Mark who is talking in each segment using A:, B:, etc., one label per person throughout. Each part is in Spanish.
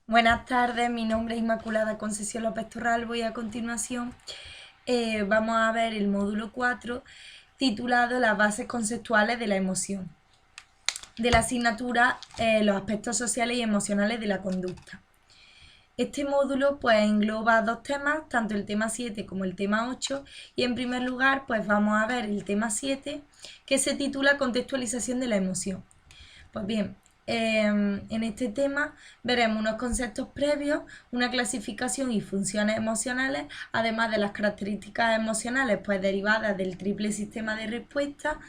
A: Buenas tardes, mi nombre es Inmaculada Concesión López Torralbo y a continuación vamos a ver el módulo 4 titulado Las bases conceptuales de la emoción, de la asignatura Los aspectos sociales y emocionales de la conducta. Este módulo pues engloba dos temas, tanto el tema 7 como el tema 8, y en primer lugar pues vamos a ver el tema 7 que se titula Contextualización de la emoción. Pues bien, en este tema veremos unos conceptos previos, una clasificación y funciones emocionales, además de las características emocionales pues derivadas del triple sistema de respuesta,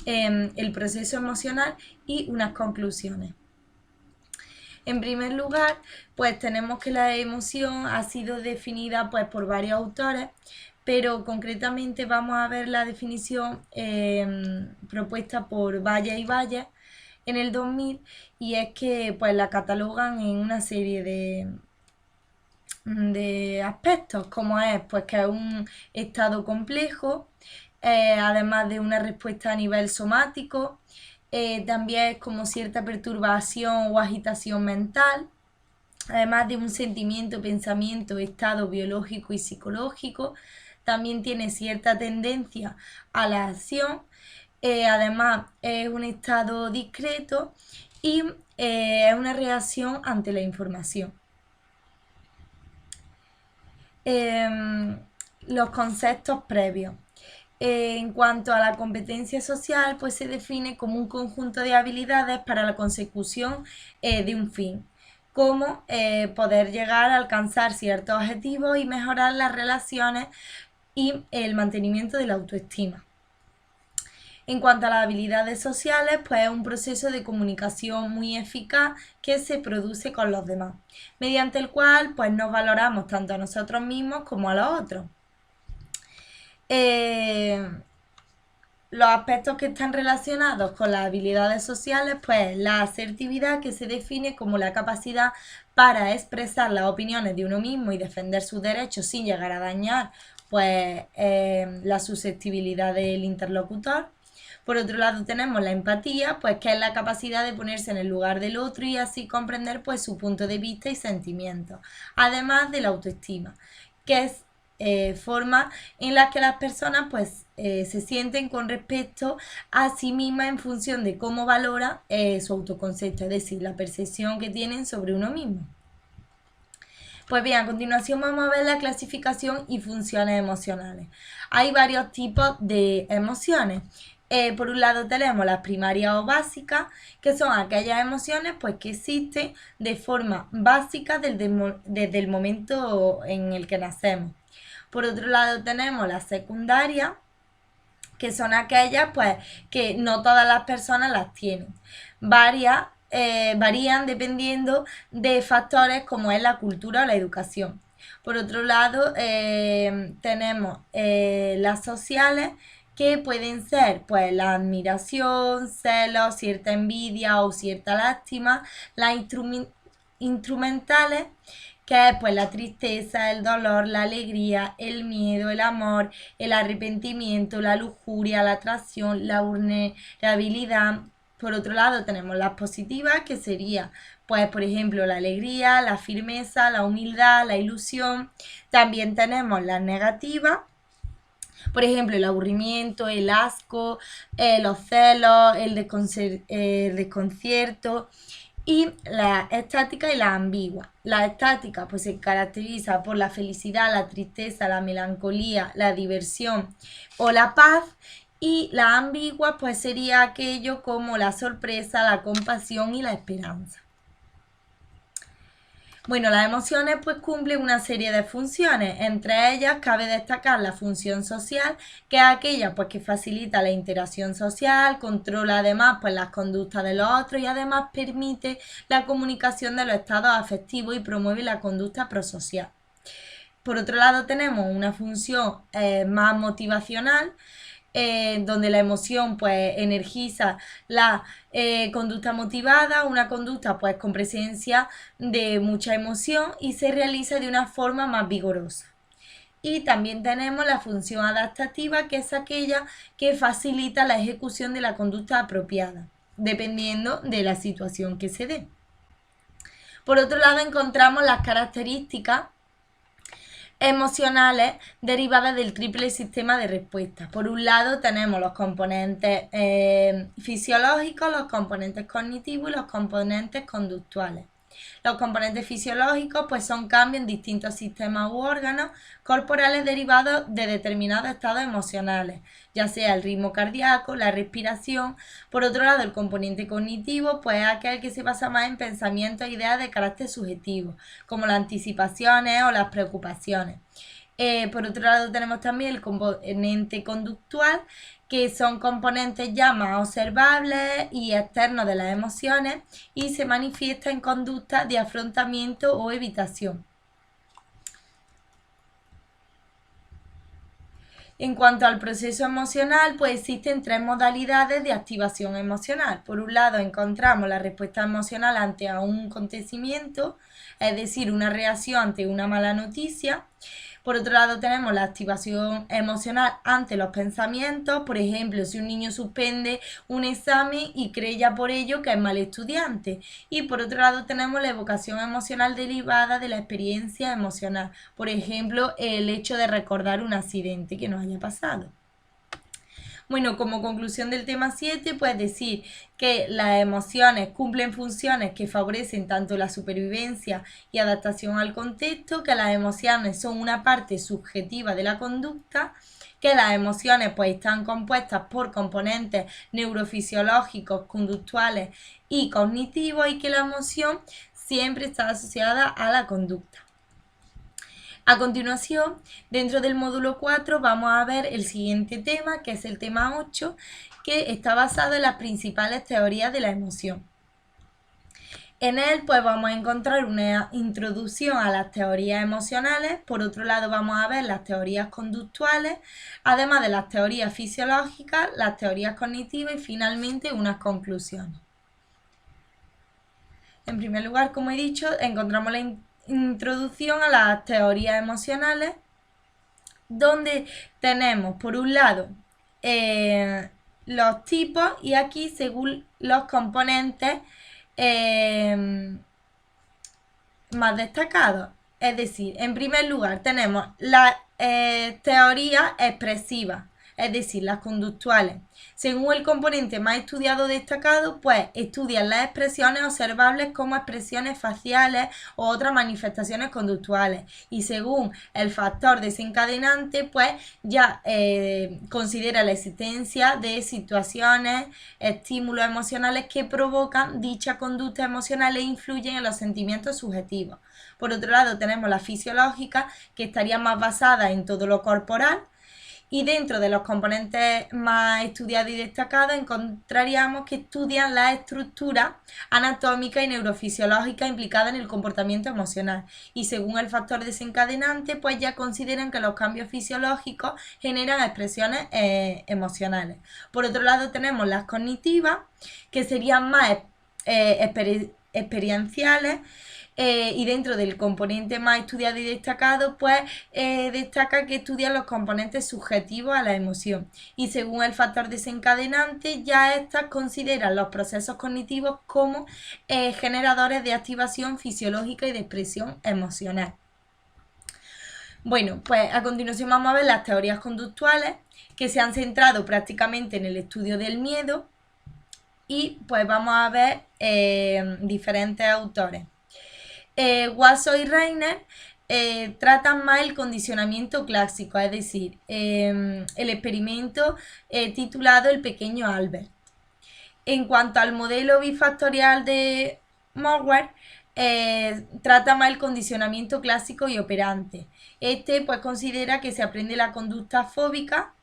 A: el proceso emocional y unas conclusiones. En primer lugar, pues tenemos que la emoción ha sido definida pues por varios autores, pero concretamente vamos a ver la definición propuesta por Valle y Valle en el 2000, y es que pues la catalogan en una serie de aspectos, como es pues que es un estado complejo, además de una respuesta a nivel somático, también es como cierta perturbación o agitación mental, además de un sentimiento, pensamiento, estado biológico y psicológico. También tiene cierta tendencia a la acción, además es un estado discreto y es una reacción ante la información. Los conceptos previos. En cuanto a la competencia social, pues se define como un conjunto de habilidades para la consecución de un fin, como poder llegar a alcanzar ciertos objetivos y mejorar las relaciones y el mantenimiento de la autoestima. En cuanto a las habilidades sociales, pues es un proceso de comunicación muy eficaz que se produce con los demás, mediante el cual pues nos valoramos tanto a nosotros mismos como a los otros. Los aspectos que están relacionados con las habilidades sociales, pues la asertividad, que se define como la capacidad para expresar las opiniones de uno mismo y defender sus derechos sin llegar a dañar pues la susceptibilidad del interlocutor. Por otro lado tenemos la empatía, pues que es la capacidad de ponerse en el lugar del otro y así comprender pues su punto de vista y sentimientos. Además de la autoestima, que es forma en la que las personas pues se sienten con respecto a sí mismas en función de cómo valora su autoconcepto, es decir, la percepción que tienen sobre uno mismo. Pues bien, a continuación vamos a ver la clasificación y funciones emocionales. Hay varios tipos de emociones. Por un lado tenemos las primarias o básicas, que son aquellas emociones pues, que existen de forma básica desde el momento en el que nacemos. Por otro lado tenemos las secundarias, que son aquellas pues que no todas las personas las tienen. Varían dependiendo de factores como es la cultura o la educación. Por otro lado, tenemos las sociales, que pueden ser pues la admiración, celos, cierta envidia o cierta lástima. Las instrumentales, que es pues la tristeza, el dolor, la alegría, el miedo, el amor, el arrepentimiento, la lujuria, la atracción, la vulnerabilidad. Por otro lado tenemos las positivas, que sería pues por ejemplo la alegría, la firmeza, la humildad, la ilusión. También tenemos las negativas, por ejemplo, el aburrimiento, el asco, los celos, el desconcierto. Y la estática y la ambigua. La estática pues se caracteriza por la felicidad, la tristeza, la melancolía, la diversión o la paz. Y la ambigua pues sería aquello como la sorpresa, la compasión y la esperanza. Bueno, las emociones pues cumplen una serie de funciones. Entre ellas cabe destacar la función social, que es aquella pues que facilita la interacción social, controla además pues las conductas de los otros y además permite la comunicación de los estados afectivos y promueve la conducta prosocial. Por otro lado tenemos una función más motivacional, donde la emoción pues energiza la conducta motivada, una conducta pues con presencia de mucha emoción y se realiza de una forma más vigorosa. Y también tenemos la función adaptativa, que es aquella que facilita la ejecución de la conducta apropiada, dependiendo de la situación que se dé. Por otro lado, encontramos las características emocionales derivadas del triple sistema de respuesta. Por un lado tenemos los componentes fisiológicos, los componentes cognitivos y los componentes conductuales. Los componentes fisiológicos pues son cambios en distintos sistemas u órganos corporales derivados de determinados estados emocionales, ya sea el ritmo cardíaco, la respiración. Por otro lado, el componente cognitivo pues es aquel que se basa más en pensamientos e ideas de carácter subjetivo, como las anticipaciones o las preocupaciones. Por otro lado tenemos también el componente conductual, que son componentes ya más observables y externos de las emociones y se manifiesta en conductas de afrontamiento o evitación. En cuanto al proceso emocional, pues existen tres modalidades de activación emocional. Por un lado, encontramos la respuesta emocional ante un acontecimiento, es decir, una reacción ante una mala noticia. Por otro lado, tenemos la activación emocional ante los pensamientos. Por ejemplo, si un niño suspende un examen y cree ya por ello que es mal estudiante. Y por otro lado, tenemos la evocación emocional derivada de la experiencia emocional. Por ejemplo, el hecho de recordar un accidente que nos haya pasado. Bueno, como conclusión del tema 7, puedes decir que las emociones cumplen funciones que favorecen tanto la supervivencia y adaptación al contexto, que las emociones son una parte subjetiva de la conducta, que las emociones pues están compuestas por componentes neurofisiológicos, conductuales y cognitivos y que la emoción siempre está asociada a la conducta. A continuación, dentro del módulo 4 vamos a ver el siguiente tema, que es el tema 8, que está basado en las principales teorías de la emoción. En él pues vamos a encontrar una introducción a las teorías emocionales, por otro lado vamos a ver las teorías conductuales, además de las teorías fisiológicas, las teorías cognitivas y finalmente unas conclusiones. En primer lugar, como he dicho, encontramos la introducción a las teorías emocionales, donde tenemos por un lado los tipos y aquí según los componentes más destacados. Es decir, en primer lugar tenemos las teorías expresivas, es decir, las conductuales. Según el componente más estudiado o destacado, pues estudian las expresiones observables como expresiones faciales o otras manifestaciones conductuales. Y según el factor desencadenante, pues ya considera la existencia de situaciones, estímulos emocionales que provocan dicha conducta emocional e influyen en los sentimientos subjetivos. Por otro lado, tenemos la fisiológica, que estaría más basada en todo lo corporal. Y dentro de los componentes más estudiados y destacados encontraríamos que estudian la estructura anatómica y neurofisiológica implicada en el comportamiento emocional. Y según el factor desencadenante, pues ya consideran que los cambios fisiológicos generan expresiones emocionales. Por otro lado tenemos las cognitivas, que serían más experienciales. Y dentro del componente más estudiado y destacado, pues destaca que estudia los componentes subjetivos a la emoción. Y según el factor desencadenante, ya estas consideran los procesos cognitivos como generadores de activación fisiológica y de expresión emocional. Bueno, pues a continuación vamos a ver las teorías conductuales, que se han centrado prácticamente en el estudio del miedo. Y pues vamos a ver diferentes autores. Wasso y Reiner tratan más el condicionamiento clásico, es decir, el experimento titulado El pequeño Albert. En cuanto al modelo bifactorial de Mowrer, trata más el condicionamiento clásico y operante. Este pues considera que se aprende la conducta fóbica,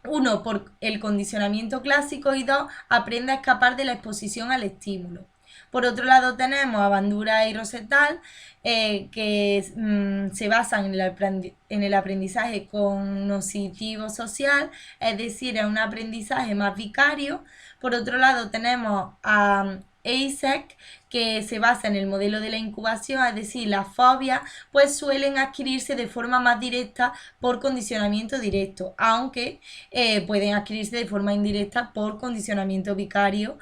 A: uno, por el condicionamiento clásico y dos, aprende a escapar de la exposición al estímulo. Por otro lado tenemos a Bandura y Rosenthal, que se basan en el aprendizaje cognitivo social, es decir, en un aprendizaje más vicario. Por otro lado tenemos a Eysenck, que se basa en el modelo de la incubación, es decir, las fobias pues suelen adquirirse de forma más directa por condicionamiento directo, aunque pueden adquirirse de forma indirecta por condicionamiento vicario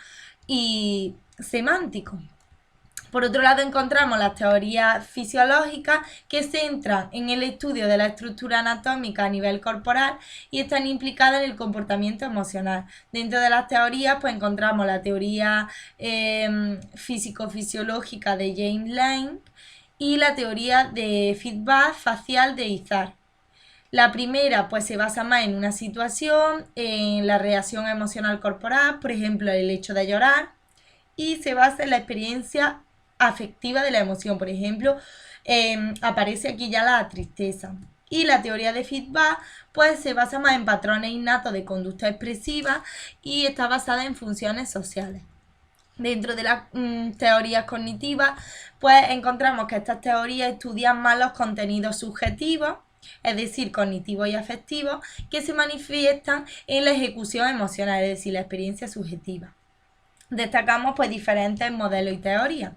A: y semántico. Por otro lado, encontramos las teorías fisiológicas que se centran en el estudio de la estructura anatómica a nivel corporal y están implicadas en el comportamiento emocional. Dentro de las teorías, pues encontramos la teoría físico-fisiológica de James Lange y la teoría de feedback facial de Izard. La primera pues se basa más en una situación, en la reacción emocional corporal, por ejemplo el hecho de llorar, y se basa en la experiencia afectiva de la emoción, por ejemplo aparece aquí ya la tristeza. Y la teoría de feedback pues se basa más en patrones innatos de conducta expresiva y está basada en funciones sociales. Dentro de las teorías cognitivas pues encontramos que estas teorías estudian más los contenidos subjetivos, es decir, cognitivos y afectivos, que se manifiestan en la ejecución emocional, es decir, la experiencia subjetiva. Destacamos pues diferentes modelos y teorías.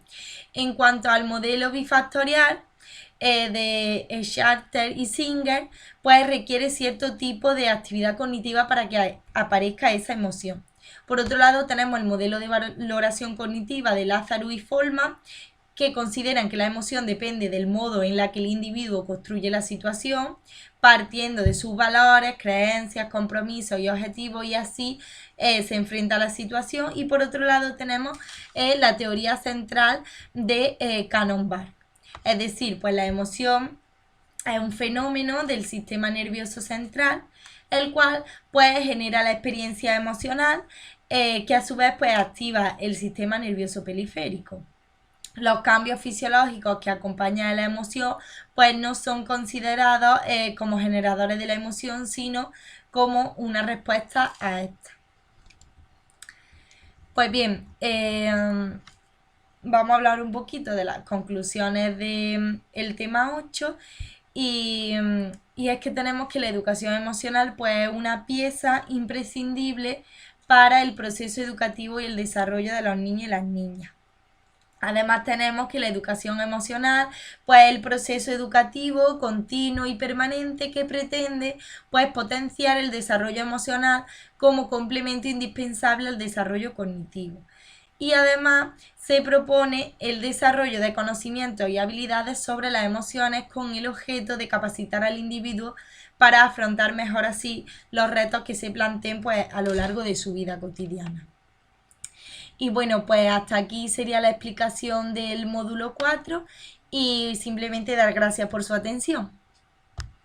A: En cuanto al modelo bifactorial de Scharter y Singer, pues requiere cierto tipo de actividad cognitiva para que aparezca esa emoción. Por otro lado, tenemos el modelo de valoración cognitiva de Lazarus y Folman, que consideran que la emoción depende del modo en la que el individuo construye la situación, partiendo de sus valores, creencias, compromisos y objetivos, y así se enfrenta a la situación. Y por otro lado tenemos la teoría central de Cannon-Bard. Es decir, pues la emoción es un fenómeno del sistema nervioso central, el cual pues genera la experiencia emocional que a su vez pues activa el sistema nervioso periférico. Los cambios fisiológicos que acompañan a la emoción pues no son considerados como generadores de la emoción, sino como una respuesta a esta. Pues bien, vamos a hablar un poquito de las conclusiones del tema 8 y es que tenemos que la educación emocional pues es una pieza imprescindible para el proceso educativo y el desarrollo de los niños y las niñas. Además tenemos que la educación emocional pues es el proceso educativo continuo y permanente que pretende pues potenciar el desarrollo emocional como complemento indispensable al desarrollo cognitivo. Y además se propone el desarrollo de conocimientos y habilidades sobre las emociones con el objeto de capacitar al individuo para afrontar mejor así los retos que se planteen pues a lo largo de su vida cotidiana. Y bueno, pues hasta aquí sería la explicación del módulo 4 y simplemente dar gracias por su atención.